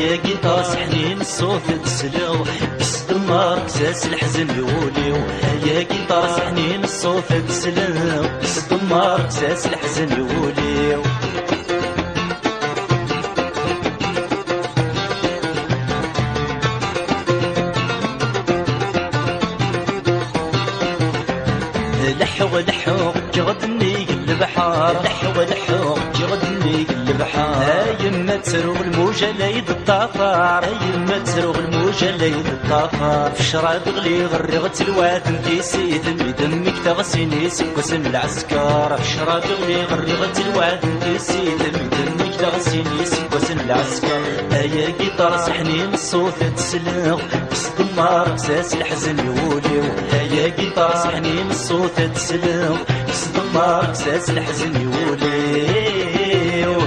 يا قطاس حنين الصوت تسلو بس دمار كساس الحزن يوليو يا قطاس حنين الصوت تسلو بس دمار كساس الحزن يوليو لحو لحو جغدني البحر لحو لحو جغدني البحر يما تسروغ الموجة ليد الطافر يما تسروغ الموجة ليد الطافر في شراب غلي غرغت الواد انتي سيد دمك تغسيني سكوسن العسكر في شراب غلي غرغت الواد انتي سيد دمك تغسيني سكوسن العسكر يا قطار سحنين الصوت تسلغ بس دمار كساس الحزن يوليو يا قطار سحنين الصوت تسلغ بس دمار كساس الحزن يوليو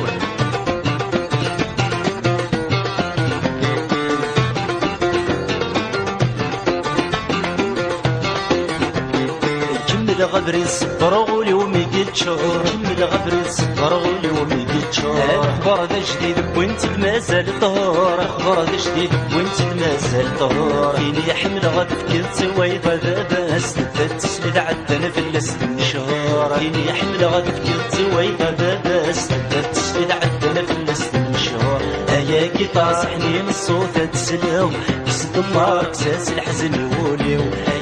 غبري الصبر واليوم يجيت شهور كمل غبري الصبر واليوم يجيت شهور اخبار ذا جديد وانت مازال طهور اخبار ذا جديد وانت مازال طهور فيني حمل غد كنت سوي ذا باس تسلد عدنا في اللسن شهور فيني حمل غد كنت سوي ذا باس تسلد عدنا في اللسن شهور يا قطار سحنين الصوت تسلو بس دمار كساس الحزن يوليو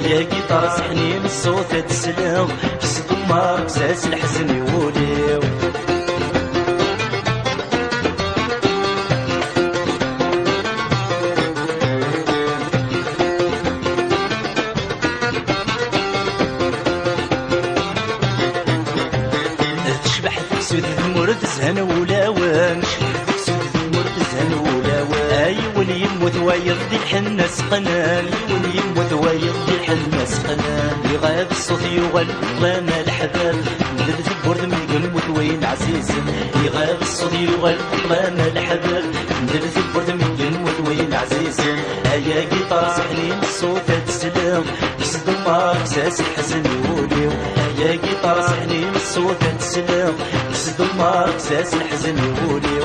يا قطار سحنين الصوت تسلو بس دمار كساس الحزن يوليو تشبح تكسود المرد زهن ولا وانش ولي يموت ويرضي الحنة سقنان ولي يموت ويرضي الحنة سقنان يغاب الصوت يغل لانا الحباب مدد في البرد من يموت وين عزيز يغاب الصوت يغل لانا الحباب مدد في البرد من يموت وين عزيز يا قطار سحنين الصوت تسلم بس دمار كساس الحزن يوليو يا قطار سحنين الصوت تسلم بس دمار كساس الحزن يوليو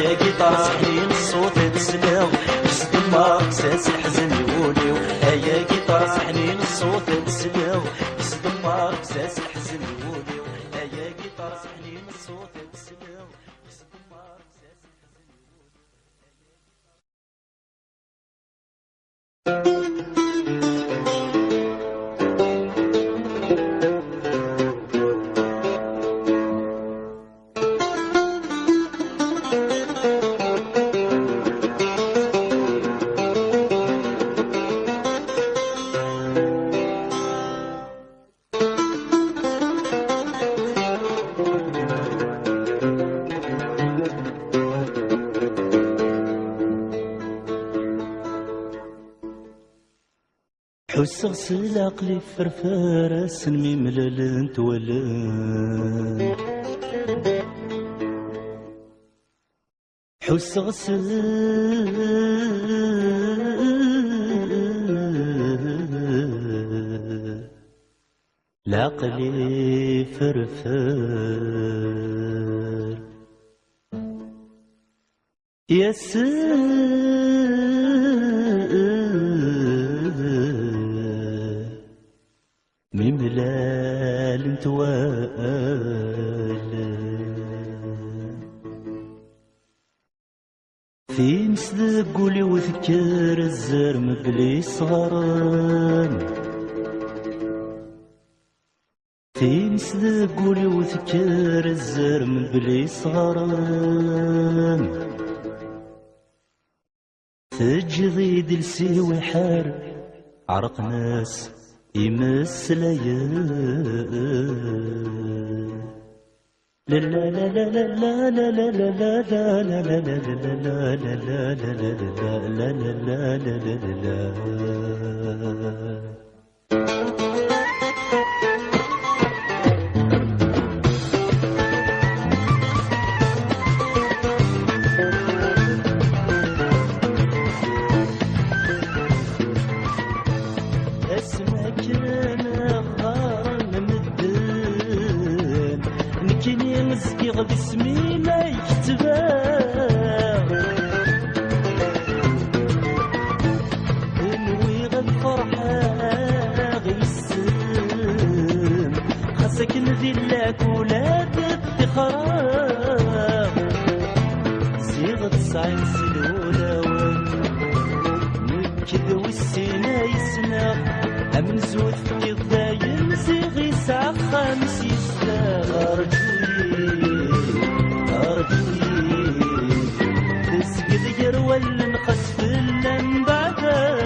يا قطار سحنين الصوت تسلم بس دمار كساس الحزن يوليو يا قطار سحنين الصوت تسلم بس دمار كساس الحزن يوليو يا قطار سحنين الصوت تسلم بس دمار كساس الحزن يوليو حسغ سلاق لي فرفارة سنمي ملالن تولن حسغ سلاق لي فرفار يا مملال توالى في مسد قولي وذكر الزرم بلي صغران في مسد قولي وذكر الزرم بلي صغران تجضيد لسيوي حار عرق ناس يمثل يا لا لا لا لا لا لا لا لا لا لا لا لا لا لا سلولاون نكذ والسنا يسنا أمزوت في الضايم زيغي ساعة خامس يسنا أرجوي تسقد يرول نخسف اللن بعدا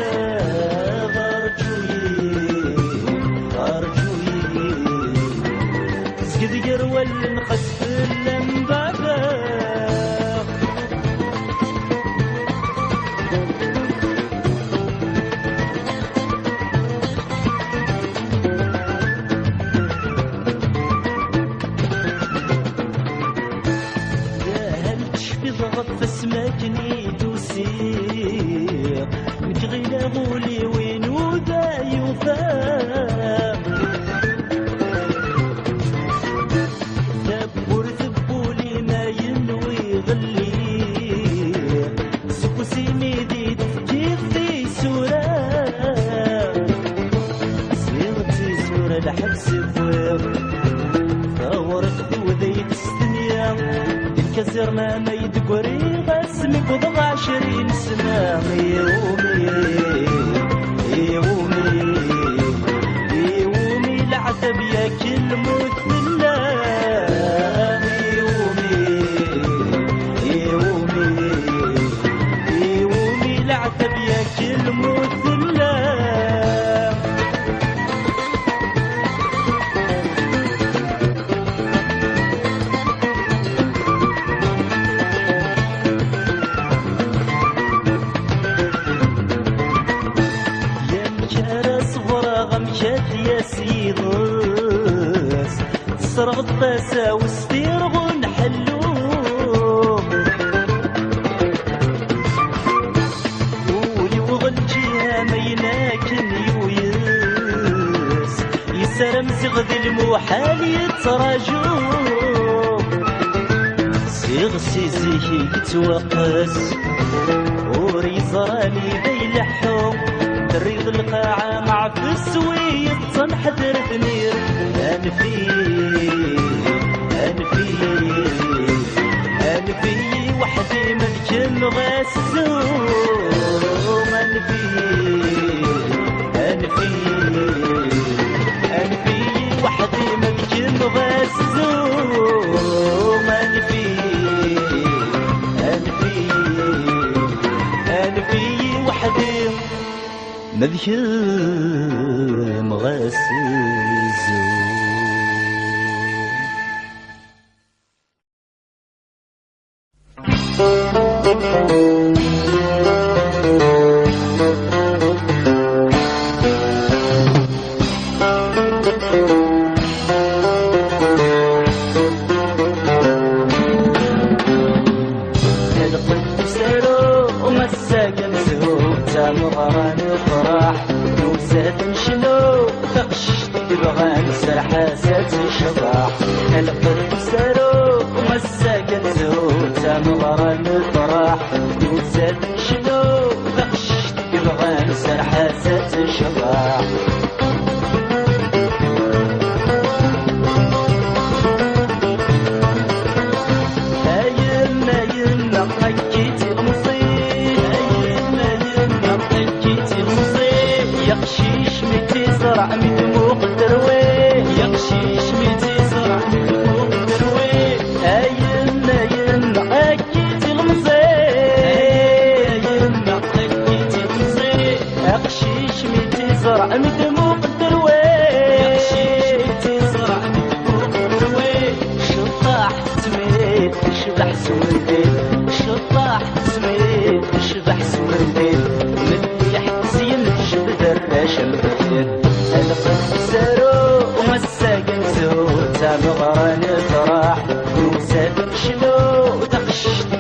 أرجوي تسقد يرول نخسف اللن بعدا فاسمكني تسير متغينا غولي وين ودا يفاق ثبولي ما ينوي غلي سكسي ميدي كيف في سورة سيرتي سورة لحبس فوق ثورت وذيك السنية كسرنا ما يدقري غسمي بضع 20 سنة يومي العتب يا كل مثلة يومي العتب يا كل مثلة صرغ الطاسة وستير ونحلو ولي وغلجيها ميناكن يويس يسرم زغذي المحال يتراجو سيغ سيزيه يتوقس وري زراني بيلحو تريض القاعة مع فسوي تنحدر ثنير أنفي وحدي ملكن غاسوم أنفي وحدي ملكن غاسوم أنفي وحدي مذكر مغاسل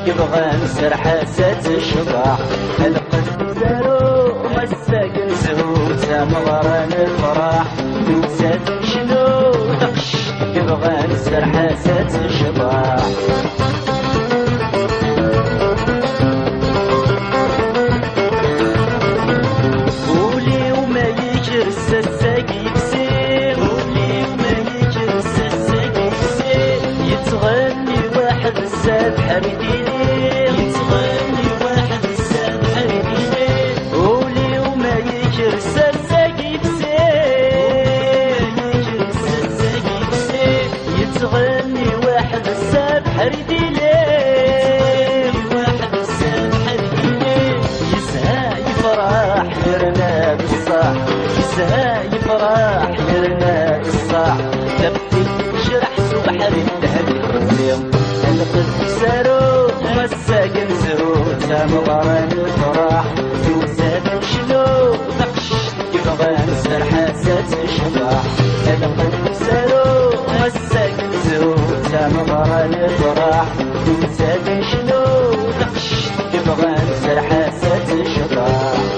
يبغى نسر حاسات الشبح القلب زارو مساكن زهوت مغران الفرح دوسات شنو دقش يبغى نسر حاسات الشبح قولي وما يجرس الساقي بسير قولي وما يجرس الساقي بسير يتغني واحد الساد حميدين يتغني نفسها يفرح يرنا الصاح تبكي شرح بحر الذهب اليوم القد سارو مساكن زرو سامغران الفرح يوسف شنو نقش يبغى نسر حاسات الشباح القد سارو مساكن زرو سامغران الفرح يوسف شنو نقش يبغى نسر حاسات الشباح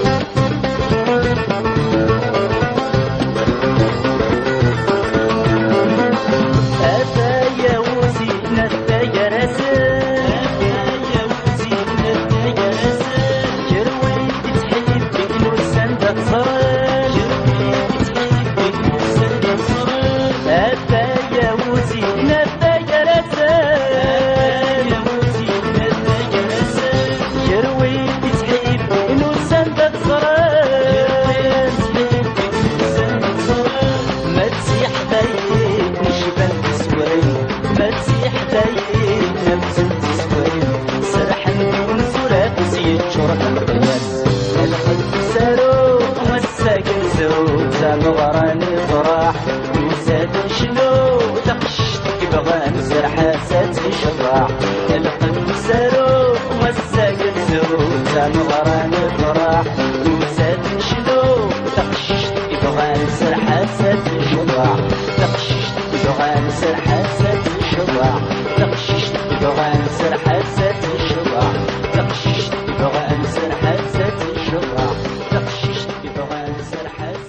مغراني فرح وزاد شنو تقشت يبغى نزر حاسات شراح القلب سارو مساق الزروز مغراني فرح وزاد شنو تقشت يبغى نزر حاسات شراح تقشت يبغى نزر حاسات شراح تقشت يبغى نزر حاسات شراح تقشت يبغى نزر حاسات شراح تقشت يبغى نزر حاسات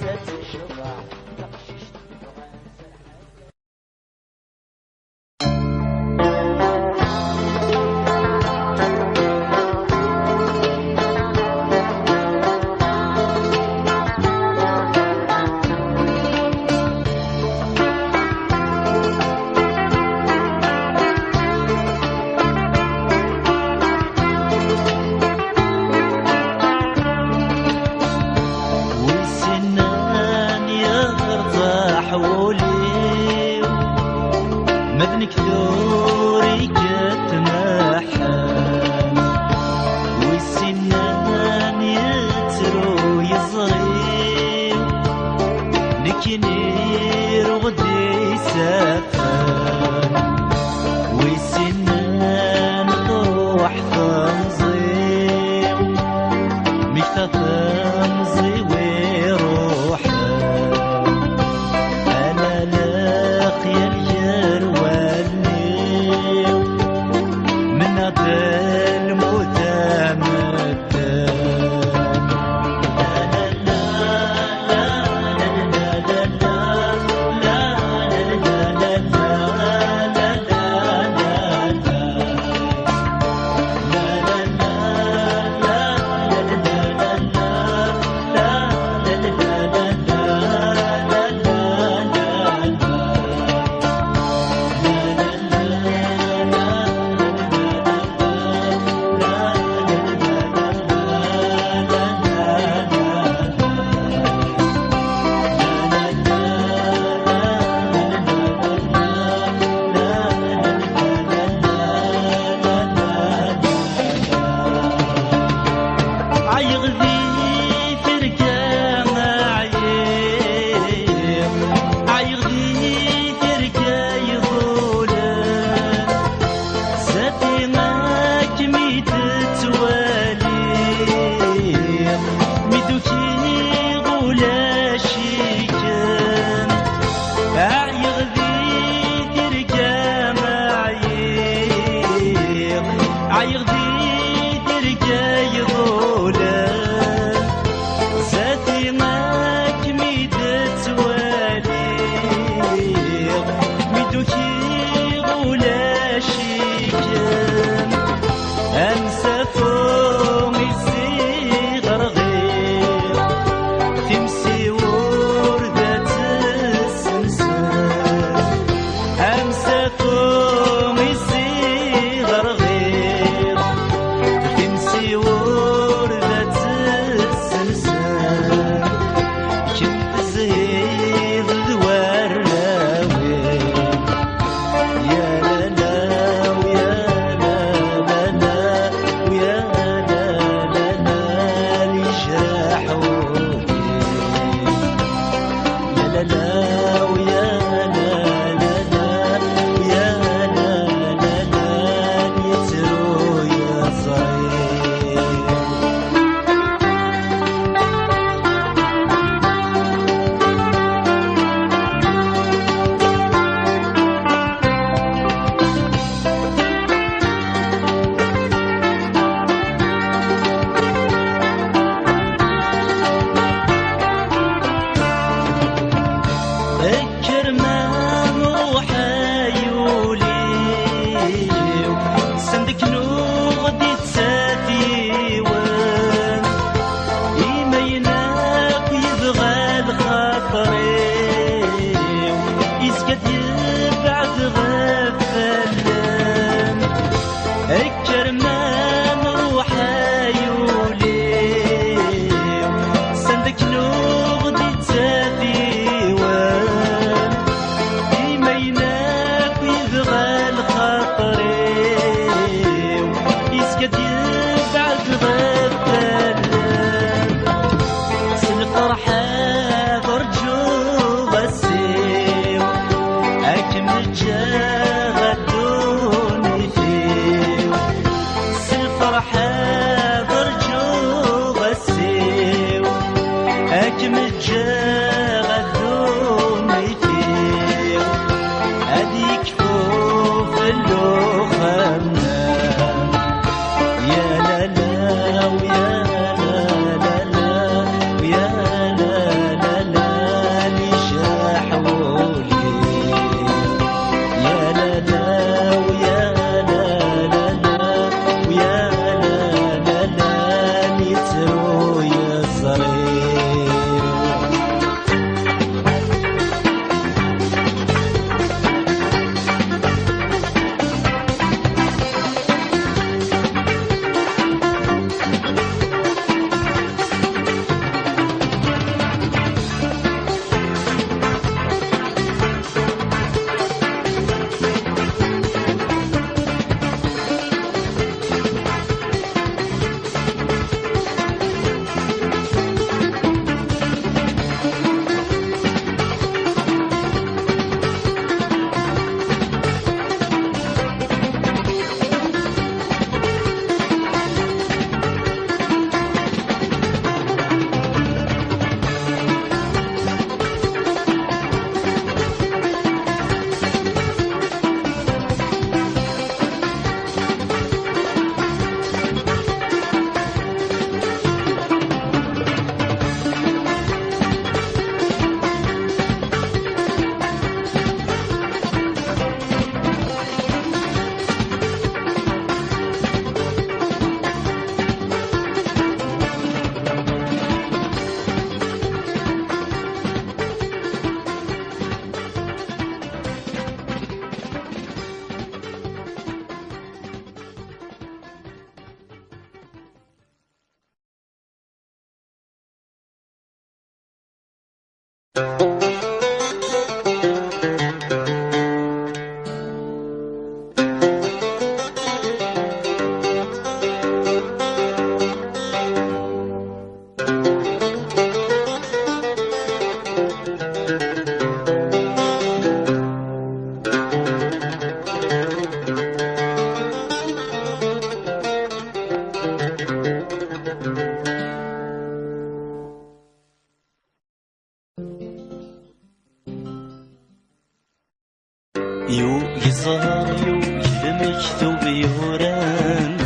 يو يظهر يو المكتوب يوران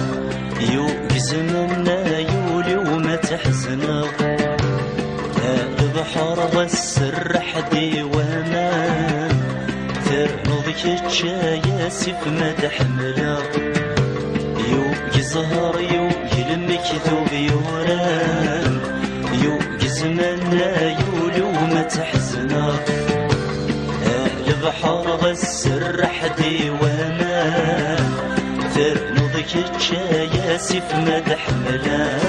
يو يزمنا يولي وما تحزنا البحر والسر حدي وامان ترضك تشاياسف ما تحملا يو يظهر يو المكتوب يوران يو يزمنا يولي وما تحزنا البحر والسر حدي وامان ترنضك تشاياسف ما تحملا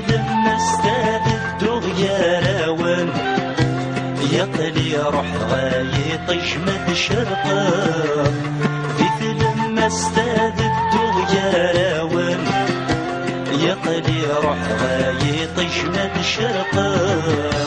لما استاذ الدغيا راوان يقلي روح غايطش مد شرقا لما استاذ الدغيا راوان يقلي روح غايطش مد شرقا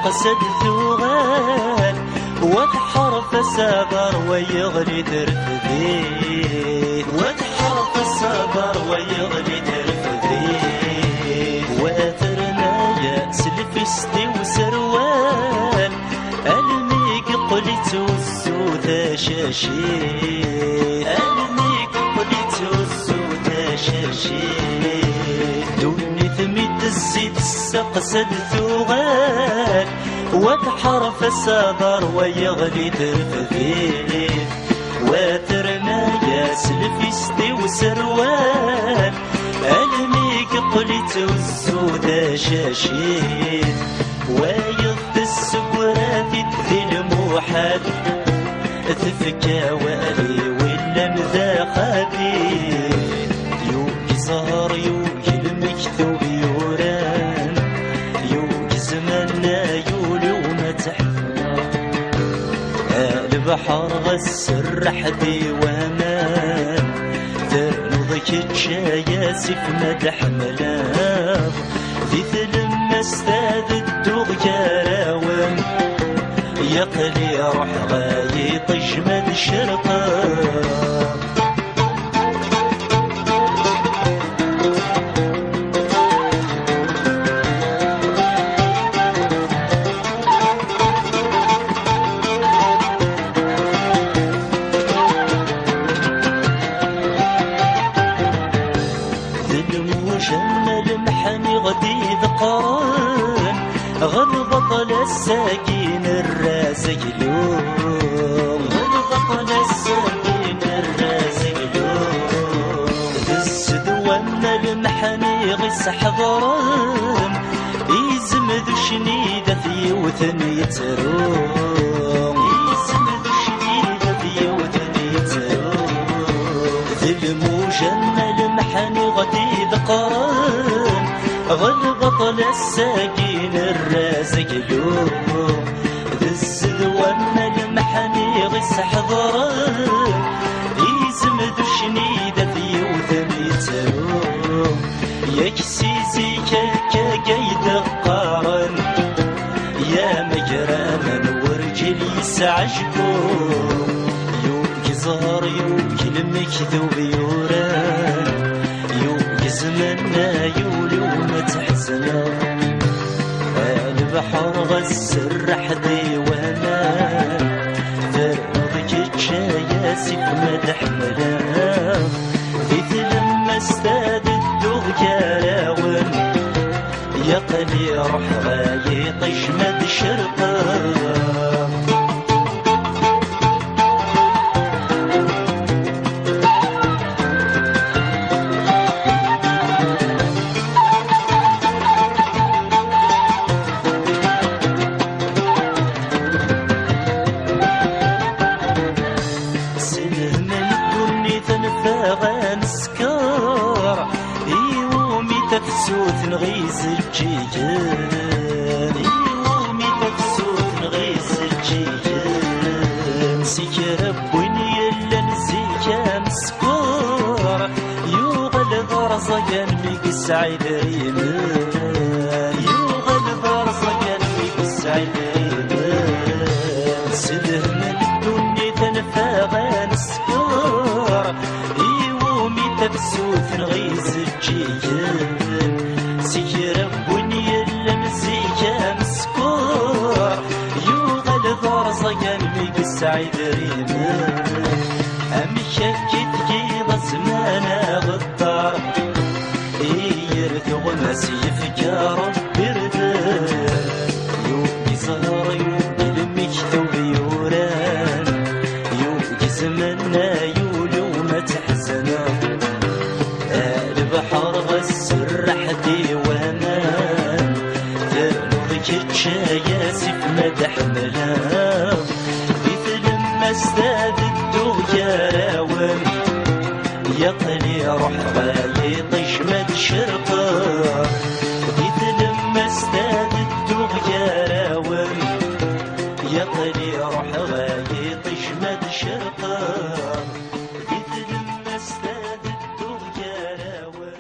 قصد ثوغان وتحرف سابر ويغلي ترفذي وتحرف سابر ويغلي ترفذي واترنا يأس الفستي وسروان الميك قلت والسوثة شاشي الميك قلت والسوثة شاشي دوني ثميت الزيت السقسد ثوغان وتحرف السابر ويغلي ترفذي واترنا ياس الفستي وسروان الميك قلت والسودة شاشيت ويض السكرات ذي الموحد تفكى والي ولا مذا خبيث يو يظهر يو المكتوب يوران يو يزمنا يولي وما تحمل البحر غسر حدي وامان ترنضك تشاياسف ما تحملا في لما استاذ الدغيا راوان يقلي روح غايط طجمد الشرقة غلبط للساكين الرازق لوم غلبط للساكين الرازق لوم السدوان المحني غس حضرم يزمد شنيدة في وثن يتروم يزمد شنيدة في وثن يتروم ذي المجمل المحني غدي ذقرم غلبط للساكين الرازق لوم ذي السدوان المحني غس حضرم يزمد شنيدة في وثن يتروم يكسيزي كاكا قارن يا مجراما ورجل يسعجكم يوم يزهر يوم المكذوب يوران يوم يزمنا يولو ما تحزنا البحر غسر حدي وانا فرضك تشاياسي مدح ملا لما استاد الدوغ كراون يقلي روح غاي طجمد شرقه تفسوت نغيز الجيجان يومي تفسوت نغيز الجيجان سيك ربني يلا نزيك مسكور يوغل ضرزقان ميك السعيد ريمان يوغل ضرزقان ميك السعيد ريمان سده من الدنيا تنفاغان سكور يومي تفسوت نغيز الجيجان سير بني اللمزيك مسكور يوغل ضرزقان ميك السعيد ريمان أمشاكت كيضا زمانا غدار يرثغ مسيفكار بردان يوم يزهر يوم المكتوب يوران يوم يزمنا يولو ما تحزنا البحر غسر حدي وامان ذنوبك تشاياسي في مدح ملام مثل ما استاد الدوغ كراون يقلي روح غاي طجمد شرقه مثل ما استاد الدوغ كراون يقلي روح غاي طجمد شرقه مثل ما استاد الدوغ كراون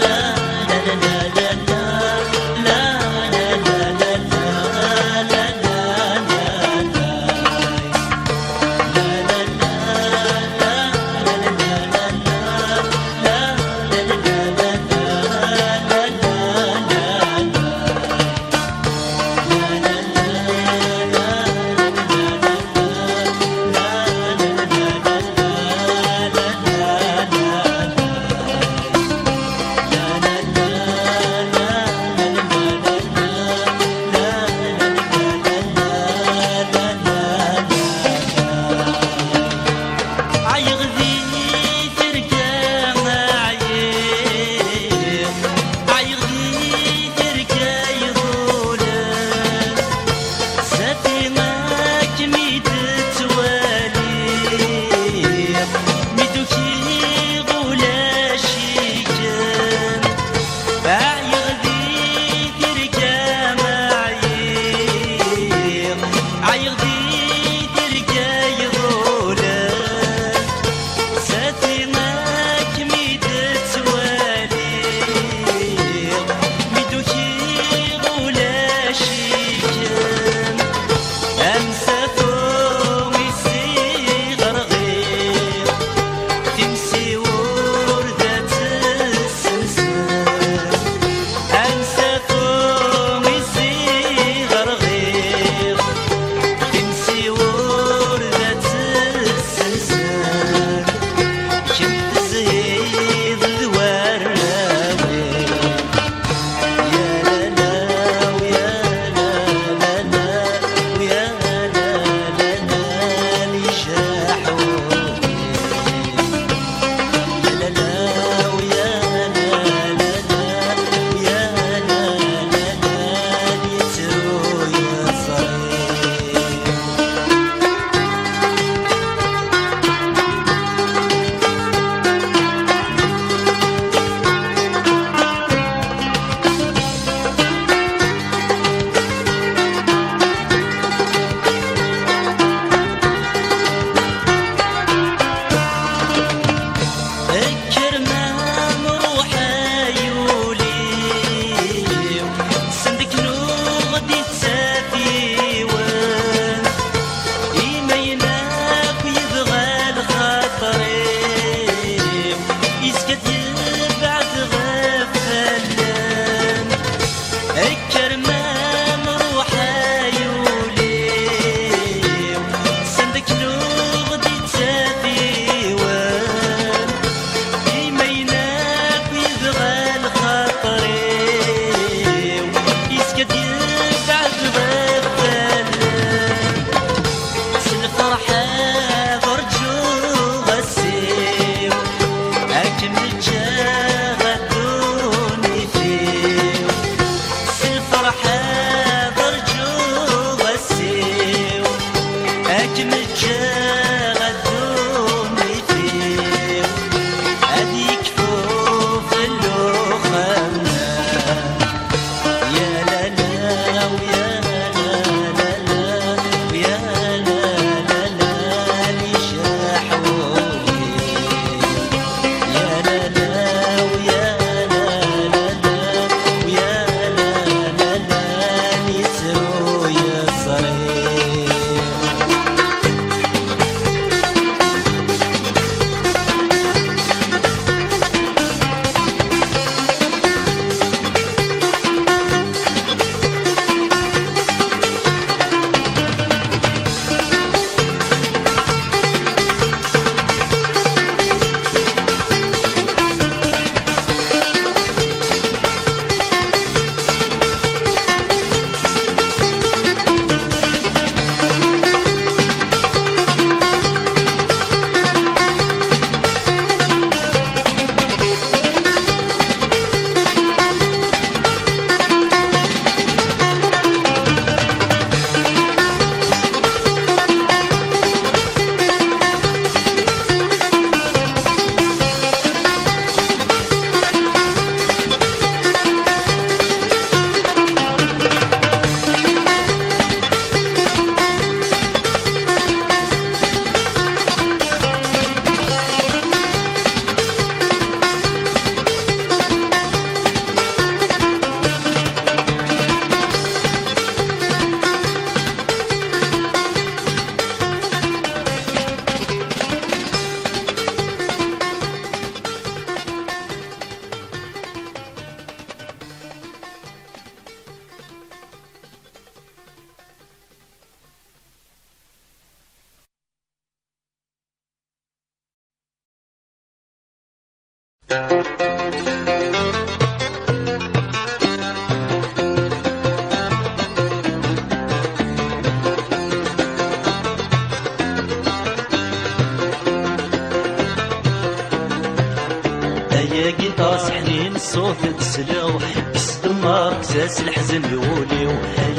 لا الصوت تسلو بس دمار كساس الحزن يوليو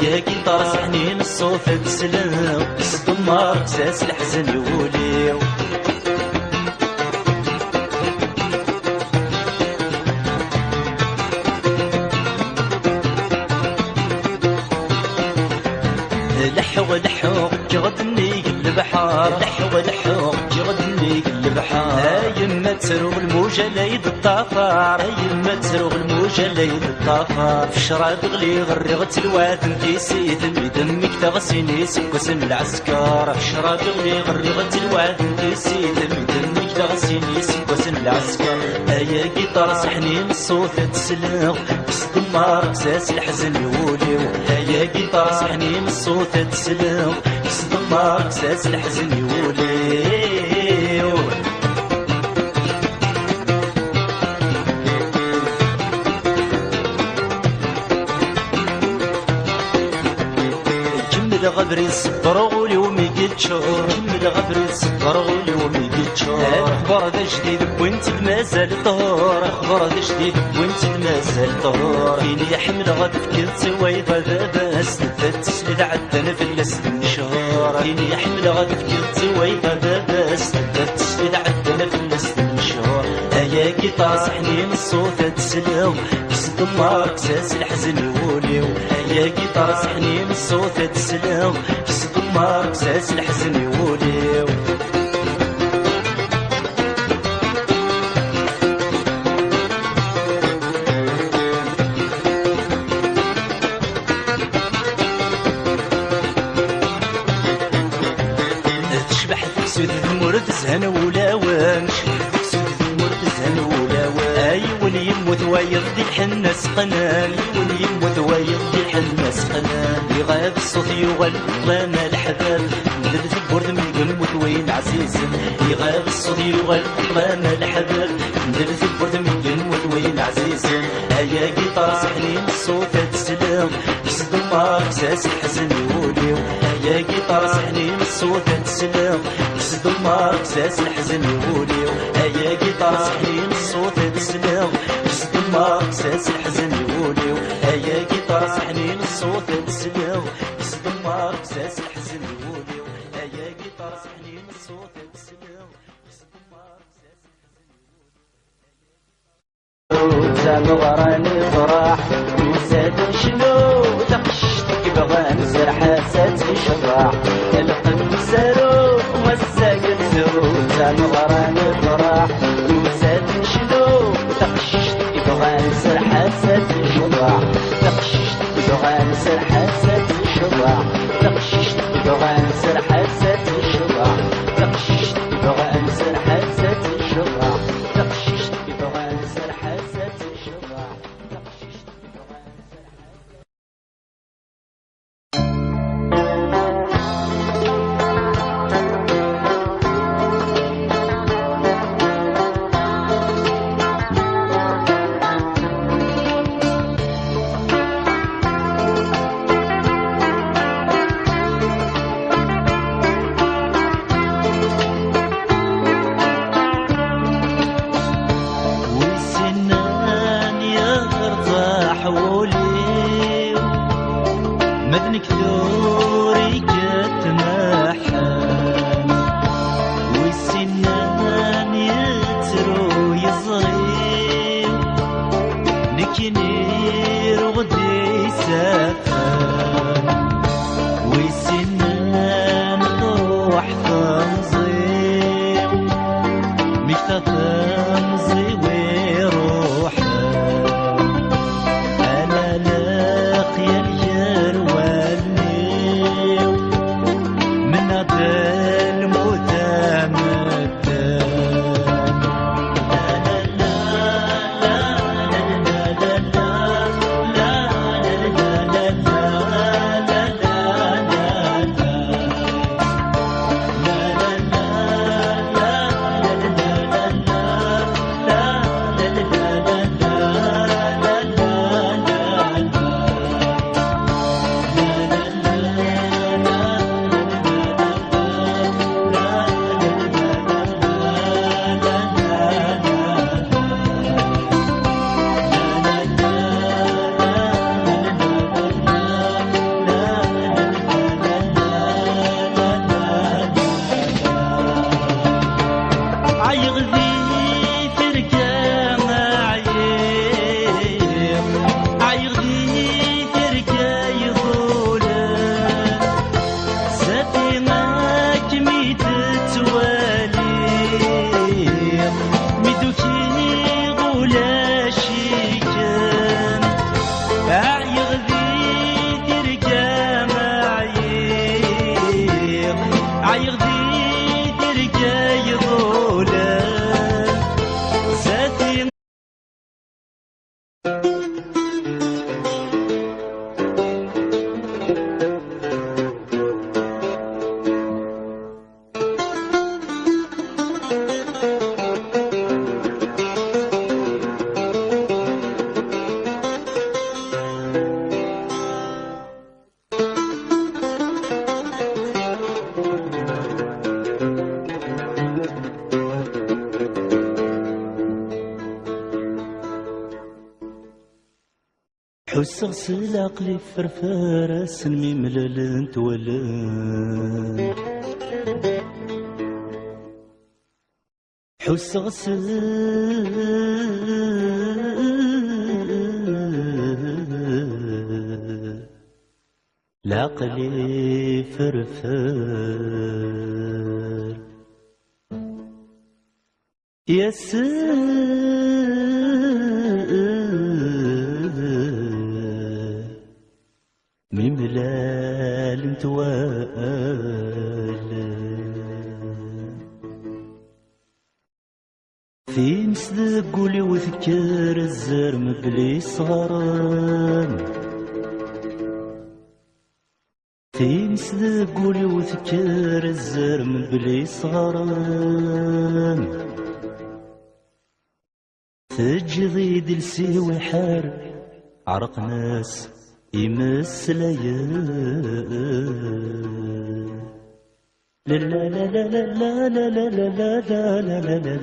يا جيتار حنين الصوت تسلو بس دمار كساس الحزن يوليو لحو لحو جغدني البحر لحو لحو جغدني البحر يما تسرغ الموجة ليد الطفار يما تسرغ الموجة ليد الطفار في شراب غلي غرغت الواد انتي سيد بدمك تغسيني سكسن العسكر في شراب غلي غرغت الواد انتي سيد بدمك تغسيني سكسن العسكر يا جيتار سحنين الصوت تسلغ بس دمار كساس الحزن يوليو يا جيتار سحنين الصوت تسلغ بس دمار كساس الحزن يوليو غبري صبرولي وميقل شهور كمل غبري صبرولي وميقل شهور اخبار ذا جديد وانت مازال طهور اخبار ذا جديد وانت مازال طهور فيني يحمل غتفكر سويضة ذا باس تسلد عدنا في اللسن شهور فيني يحمل غتفكر سويضة ذا باس تسلد عدنا في اللسن شهور يا جيتار سحنين الصوت تسلو بس دمار كساس الحزن يوليو يا جيتار سحنين الصوت تسلو بس دمار كساس الحزن يوليو تشبح تكسود المرد زهن ولا وانش اي ولي يموت ويرضي الحناس قنان ولي يموت ويرضي الحناس قنان يغاب الصوت يغل لانا الحبال ندل ثبورد من يموت وين عزيز يغاب الصوت يغل لانا الحبال ندل ثبورد من يموت وين عزيز يا جيتار سحنين الصوت تسلم بس دمار كساس الحزن يوليو يا جيتار سحنين الصوت تسلم بس دمار كساس الحزن يوليو يا جيتار سحنين الصوت تسلم بس دمار كساس الحزن يوليو يا جيتار سحنين الصوت تسلم بس دمار كساس الحزن يوليو يا جيتار سحنين الصوت تسلم بس دمار كساس الحزن غراني فرح وزاد شنو تقشتك بغى نزرح ساتي شراح القلب ساروخ والساقل زروت غراني فرح وزاد شنو تقشتك بغى نزرح ساتي شراح تقشتك بغى نزرح ساتي شراح تقشتك بغى نزرح ساتي شراح تقشتك بغى نزرح ساتي شراح تقشتك بغى نزرح ساتي شراح مدنك ثوري كتمحن والسنان يترو يصغي نكنير غدي سافن والسنان تروح تنظي مكتا تنظي ويروحن أنا لاقي حسغ سلاق لي فرفارة سنمي ملالن تولن حسغ سلاق لي فرفار يا مملال توال في مسد قولي وذكر الزرم بلي صغران في مسد قولي وذكر الزرم بلي صغران تجذيد لسيوي حار عرق ناس يمثل يا لا لا لا لا لا لا لا لا لا لا لا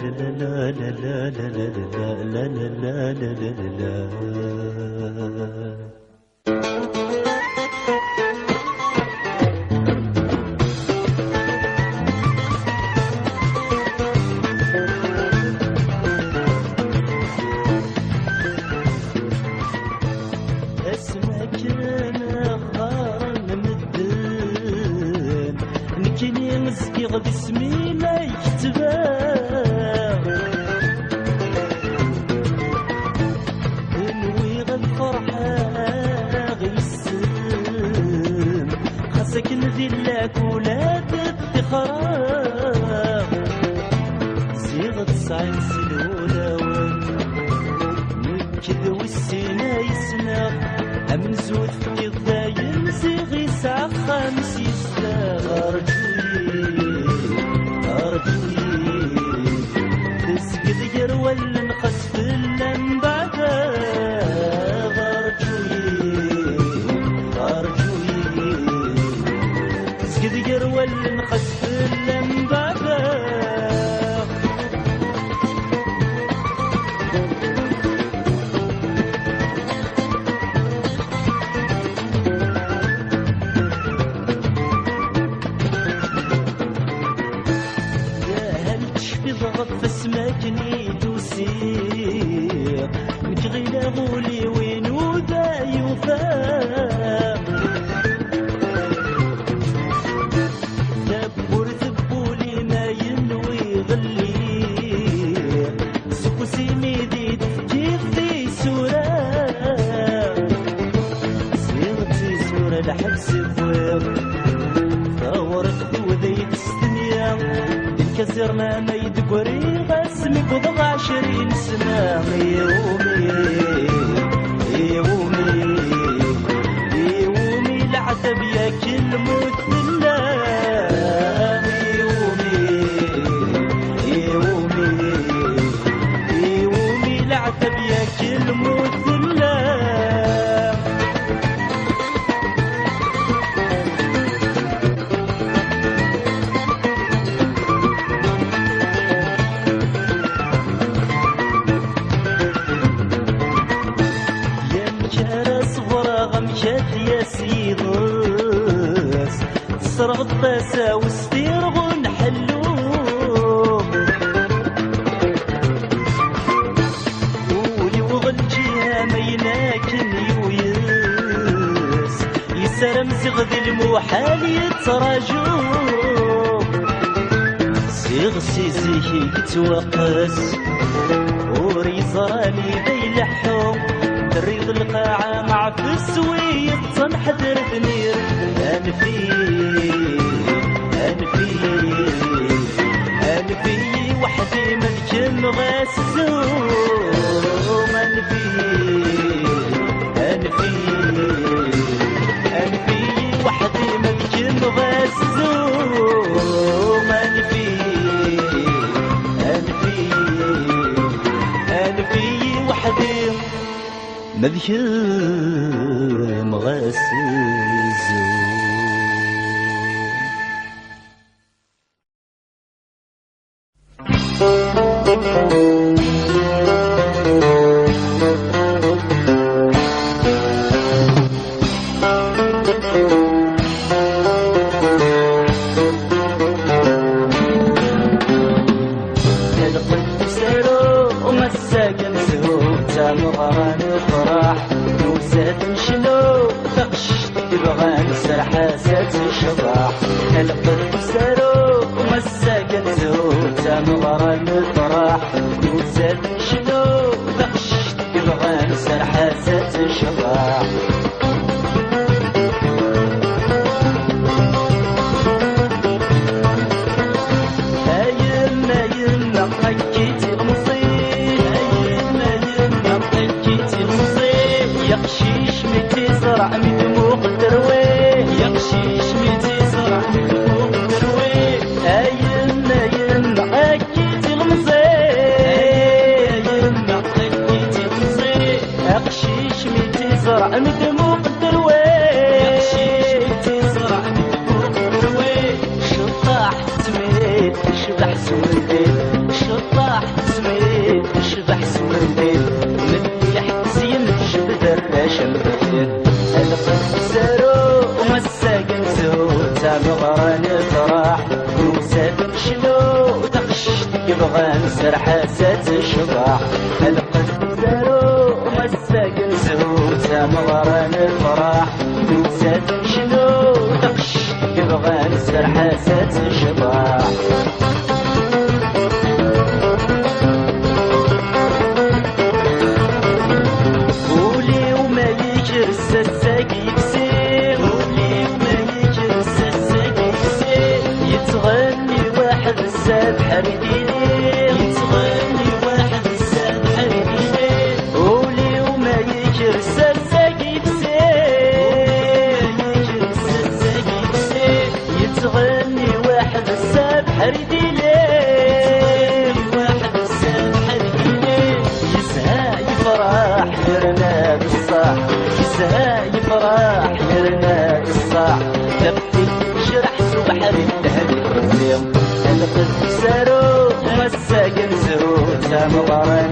نزكي باسمي لا يكتبان نوي غالفرحة غيسم خاصك نذلك ولا تفتخران زيغ تسعين سنولاوان نكد والسينا يسنا أمزود في الضايم زيغ يسعى 50 سنة تسقط يروى نقص في اللمبادة غرجوي تسقط يروى نقص في اللمبادة فاسمكني تسير متغيل غولي وينو ذا يفام ذبولي ما ينوي غلي سكسي ميدي كيف ذي سورة سيرتي سورة لحبس فوق ثورت ذوذي تستنيا كسرنا ما يدقري غاسمي بضع 20 سنة يومي العتب يا كل موت بالله يومي العتب يا كل موت بالله مشات يا سيدوس تصرغ الطاسة وستيرغو نحلو قولي وغل جيها ميناكن يويس يسرم زغذي المحال يتراجو سيغ سيزيه يتوقس وري زرالي بيلحو تريض القاعة مع فسوي تنحدر بنير أنفي وحدي ملك غاسزوم أنفي مذكر غاسزو. سرحاسات الشباح القلب سارو ومساكن زهود تمغرى المطرح وزاد شنو بخشت يبغى سرحاسات الشباح. أيما يما حكيتي المصير أيما يما حكيتي المصير يقشيش متي زرع مدموق الدرويش يقشيش متي زرع مدموق الدرويش. أيما يما حكيتي المصير أيما حكيتي المصير يقشيش متي زرع مدموق الدرويش يقشيش متي زرع مدموق الدرويش. شطاح سميت شبح سمنديل شطاح سميت شبح سمنديل مليح زين جبد الراشم بديل القلب سارو ومساكن زهود تمغران طراح وسافن شنو تخشت يبغان سرحاسات الشباح. القلب سارو ومساكن زهود تمغران طراح وسافن شنو تخشت يبغان سرحاسات الشباح. قولي وما يجرس الساقي بسير قولي وما يجرس الساقي بسير يتغني واحد الساد حريديني يتغني واحد الساد حريديني. قولي وما يجرس الساقي بسير يجرس الساقي بسير يتغني واحد الساد حريديني واحد الساد حريديني. يسهى يفرح يرنا بالصاح يسهى يفرح يرنا بالصاح تبكي شرح سبحان الهدي الرزيم. القلب سارو مساكن زهود تمغران